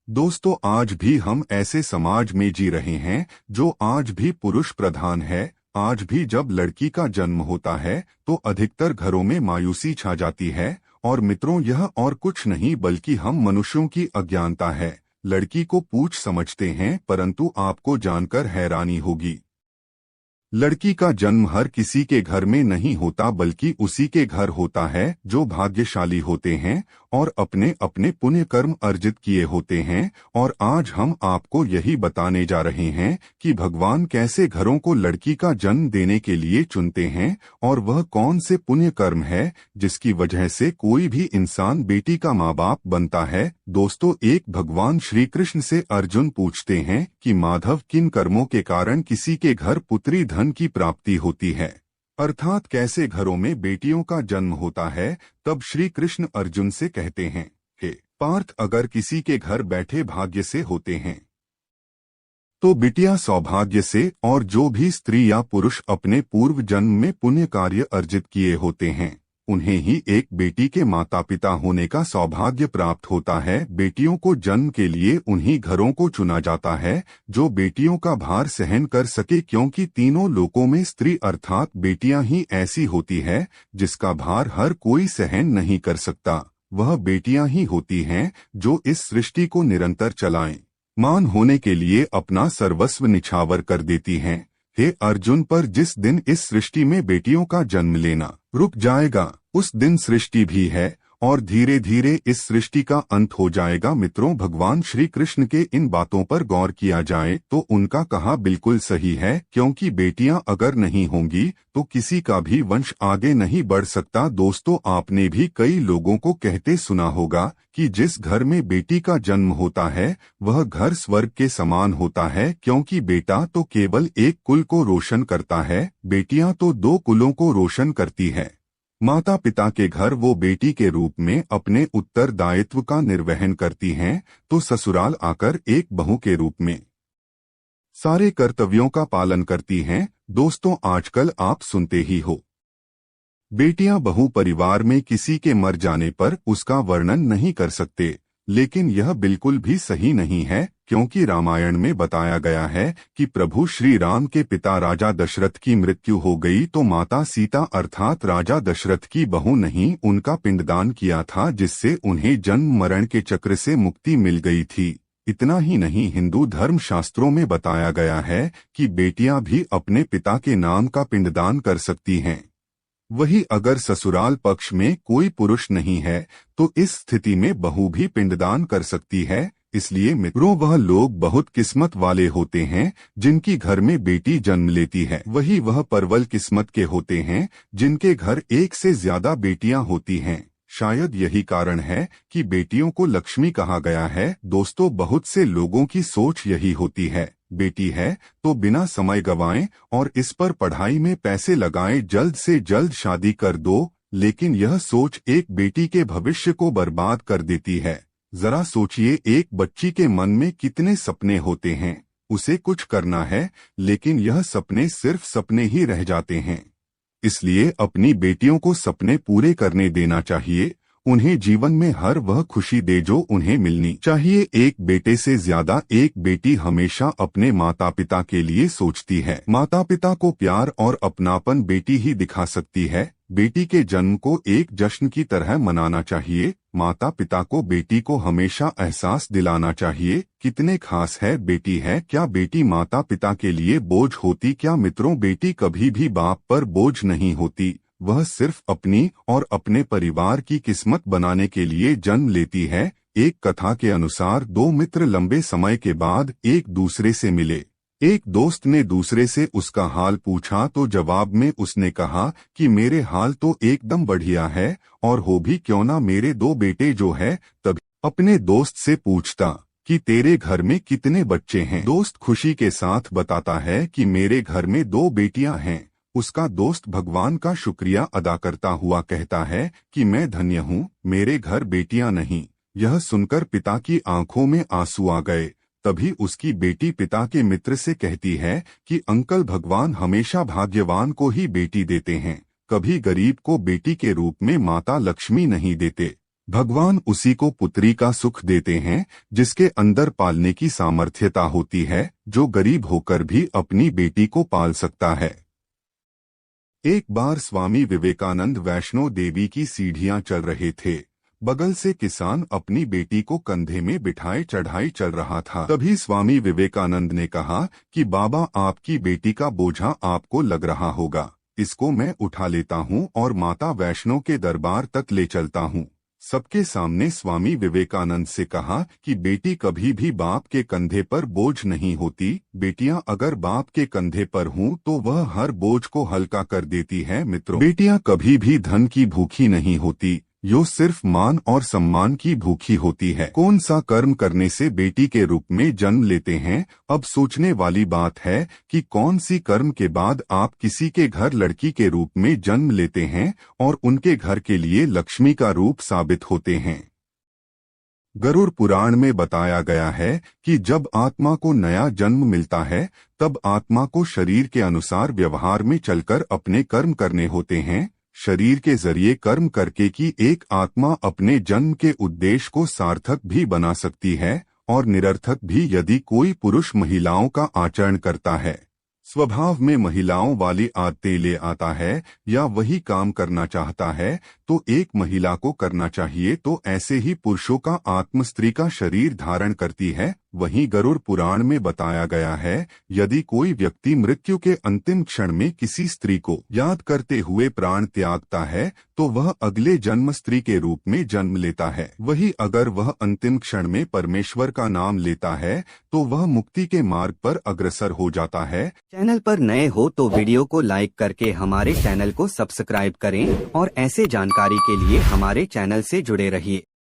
दोस्तों, आज भी हम ऐसे समाज में जी रहे हैं जो आज भी पुरुष प्रधान है। आज भी जब लड़की का जन्म होता है तो अधिकतर घरों में मायूसी छा जाती है। और मित्रों, यह और कुछ नहीं बल्कि हम मनुष्यों की अज्ञानता है। लड़की को पूछ समझते हैं, परंतु आपको जानकर हैरानी होगी, लड़की का जन्म हर किसी के घर में नहीं होता, बल्कि उसी के घर होता है जो भाग्यशाली होते हैं और अपने अपने पुण्य कर्म अर्जित किए होते हैं। और आज हम आपको यही बताने जा रहे हैं कि भगवान कैसे घरों को लड़की का जन्म देने के लिए चुनते हैं, और वह कौन से पुण्य कर्म है जिसकी वजह से कोई भी इंसान बेटी का माँ बाप बनता है। दोस्तों, एक भगवान श्री कृष्ण से अर्जुन पूछते हैं कि माधव, किन कर्मों के कारण किसी के घर पुत्री धन की प्राप्ति होती है, अर्थात कैसे घरों में बेटियों का जन्म होता है। तब श्री कृष्ण अर्जुन से कहते हैं, हे पार्थ, अगर किसी के घर बैठे भाग्य से होते हैं तो बिटिया सौभाग्य से, और जो भी स्त्री या पुरुष अपने पूर्व जन्म में पुण्य कार्य अर्जित किए होते हैं उन्हें ही एक बेटी के माता पिता होने का सौभाग्य प्राप्त होता है। बेटियों को जन्म के लिए उन्हीं घरों को चुना जाता है जो बेटियों का भार सहन कर सके, क्योंकि तीनों लोकों में स्त्री अर्थात बेटियां ही ऐसी होती है जिसका भार हर कोई सहन नहीं कर सकता। वह बेटियां ही होती हैं जो इस सृष्टि को निरंतर चलाएं, मान होने के लिए अपना सर्वस्व निछावर कर देती हैं। हे अर्जुन, पर जिस दिन इस सृष्टि में बेटियों का जन्म लेना रुक जाएगा, उस दिन सृष्टि भी है और धीरे धीरे इस सृष्टि का अंत हो जाएगा। मित्रों, भगवान श्री कृष्ण के इन बातों पर गौर किया जाए तो उनका कहा बिल्कुल सही है, क्योंकि बेटियां अगर नहीं होंगी तो किसी का भी वंश आगे नहीं बढ़ सकता। दोस्तों, आपने भी कई लोगों को कहते सुना होगा कि जिस घर में बेटी का जन्म होता है वह घर स्वर्ग के समान होता है, क्योंकि बेटा तो केवल एक कुल को रोशन करता है, बेटियां तो दो कुलों को रोशन करती है। माता पिता के घर वो बेटी के रूप में अपने उत्तरदायित्व का निर्वहन करती हैं, तो ससुराल आकर एक बहू के रूप में सारे कर्तव्यों का पालन करती हैं। दोस्तों, आजकल आप सुनते ही हो, बेटियां बहू परिवार में किसी के मर जाने पर उसका वर्णन नहीं कर सकते, लेकिन यह बिल्कुल भी सही नहीं है, क्योंकि रामायण में बताया गया है कि प्रभु श्री राम के पिता राजा दशरथ की मृत्यु हो गई तो माता सीता अर्थात राजा दशरथ की बहू नहीं उनका पिंडदान किया था, जिससे उन्हें जन्म मरण के चक्र से मुक्ति मिल गई थी। इतना ही नहीं, हिंदू धर्म शास्त्रों में बताया गया है कि बेटियां भी अपने पिता के नाम का पिंडदान कर सकती हैं। वही अगर ससुराल पक्ष में कोई पुरुष नहीं है तो इस स्थिति में बहू भी पिंडदान कर सकती है। इसलिए मित्रों, वह लोग बहुत किस्मत वाले होते हैं जिनकी घर में बेटी जन्म लेती है। वही वह परवल किस्मत के होते हैं जिनके घर एक से ज्यादा बेटियां होती हैं। शायद यही कारण है कि बेटियों को लक्ष्मी कहा गया है। दोस्तों, बहुत से लोगों की सोच यही होती है, बेटी है तो बिना समय गवाएं और इस पर पढ़ाई में पैसे लगाएं, जल्द से जल्द शादी कर दो। लेकिन यह सोच एक बेटी के भविष्य को बर्बाद कर देती है। जरा सोचिए, एक बच्ची के मन में कितने सपने होते हैं, उसे कुछ करना है लेकिन यह सपने सिर्फ सपने ही रह जाते हैं। इसलिए अपनी बेटियों को सपने पूरे करने देना चाहिए, उन्हें जीवन में हर वह खुशी दे जो उन्हें मिलनी चाहिए। एक बेटे से ज्यादा एक बेटी हमेशा अपने माता पिता के लिए सोचती है। माता पिता को प्यार और अपनापन बेटी ही दिखा सकती है। बेटी के जन्म को एक जश्न की तरह मनाना चाहिए। माता पिता को बेटी को हमेशा एहसास दिलाना चाहिए कितने खास है बेटी है। क्या बेटी माता पिता के लिए बोझ होती? क्या मित्रों, बेटी कभी भी बाप पर बोझ नहीं होती, वह सिर्फ अपनी और अपने परिवार की किस्मत बनाने के लिए जन्म लेती है। एक कथा के अनुसार दो मित्र लंबे समय के बाद एक दूसरे से मिले। एक दोस्त ने दूसरे से उसका हाल पूछा तो जवाब में उसने कहा कि मेरे हाल तो एकदम बढ़िया है, और हो भी क्यों ना मेरे दो बेटे जो है। तभी अपने दोस्त से पूछता कि तेरे घर में कितने बच्चे हैं। दोस्त खुशी के साथ बताता है कि मेरे घर में दो बेटियां हैं। उसका दोस्त भगवान का शुक्रिया अदा करता हुआ कहता है कि मैं धन्य हूँ, मेरे घर बेटियां नहीं। यह सुनकर पिता की आंखों में आंसू आ गए। तभी उसकी बेटी पिता के मित्र से कहती है कि अंकल, भगवान हमेशा भाग्यवान को ही बेटी देते हैं, कभी गरीब को बेटी के रूप में माता लक्ष्मी नहीं देते। भगवान उसी को पुत्री का सुख देते हैं जिसके अंदर पालने की सामर्थ्यता होती है, जो गरीब होकर भी अपनी बेटी को पाल सकता है। एक बार स्वामी विवेकानंद वैष्णो देवी की सीढ़ियां चल रहे थे। बगल से किसान अपनी बेटी को कंधे में बिठाए चढ़ाई चल रहा था। तभी स्वामी विवेकानंद ने कहा कि बाबा, आपकी बेटी का बोझा आपको लग रहा होगा, इसको मैं उठा लेता हूँ और माता वैष्णो के दरबार तक ले चलता हूँ। सबके सामने स्वामी विवेकानंद से कहा कि बेटी कभी भी बाप के कंधे पर बोझ नहीं होती। बेटियां अगर बाप के कंधे पर हों तो वह हर बोझ को हल्का कर देती है। मित्रों, बेटियां कभी भी धन की भूखी नहीं होती, यो सिर्फ मान और सम्मान की भूखी होती है। कौन सा कर्म करने से बेटी के रूप में जन्म लेते हैं? अब सोचने वाली बात है कि कौन सी कर्म के बाद आप किसी के घर लड़की के रूप में जन्म लेते हैं और उनके घर के लिए लक्ष्मी का रूप साबित होते हैं। गरुड़ पुराण में बताया गया है कि जब आत्मा को नया जन्म मिलता है तब आत्मा को शरीर के अनुसार व्यवहार में चलकर अपने कर्म करने होते हैं। शरीर के जरिए कर्म करके की एक आत्मा अपने जन्म के उद्देश्य को सार्थक भी बना सकती है और निरर्थक भी, यदि कोई पुरुष महिलाओं का आचरण करता है, स्वभाव में महिलाओं वाली आदतें ले आता है या वही काम करना चाहता है तो एक महिला को करना चाहिए, तो ऐसे ही पुरुषों का आत्म स्त्री का शरीर धारण करती है। वहीं गरुड़ पुराण में बताया गया है, यदि कोई व्यक्ति मृत्यु के अंतिम क्षण में किसी स्त्री को याद करते हुए प्राण त्यागता है तो वह अगले जन्म स्त्री के रूप में जन्म लेता है। वही अगर वह अंतिम क्षण में परमेश्वर का नाम लेता है तो वह मुक्ति के मार्ग पर अग्रसर हो जाता है। चैनल पर नए हो तो वीडियो को लाइक करके हमारे चैनल को सब्सक्राइब करें और ऐसे जानकारी के लिए हमारे चैनल से जुड़े रहिए।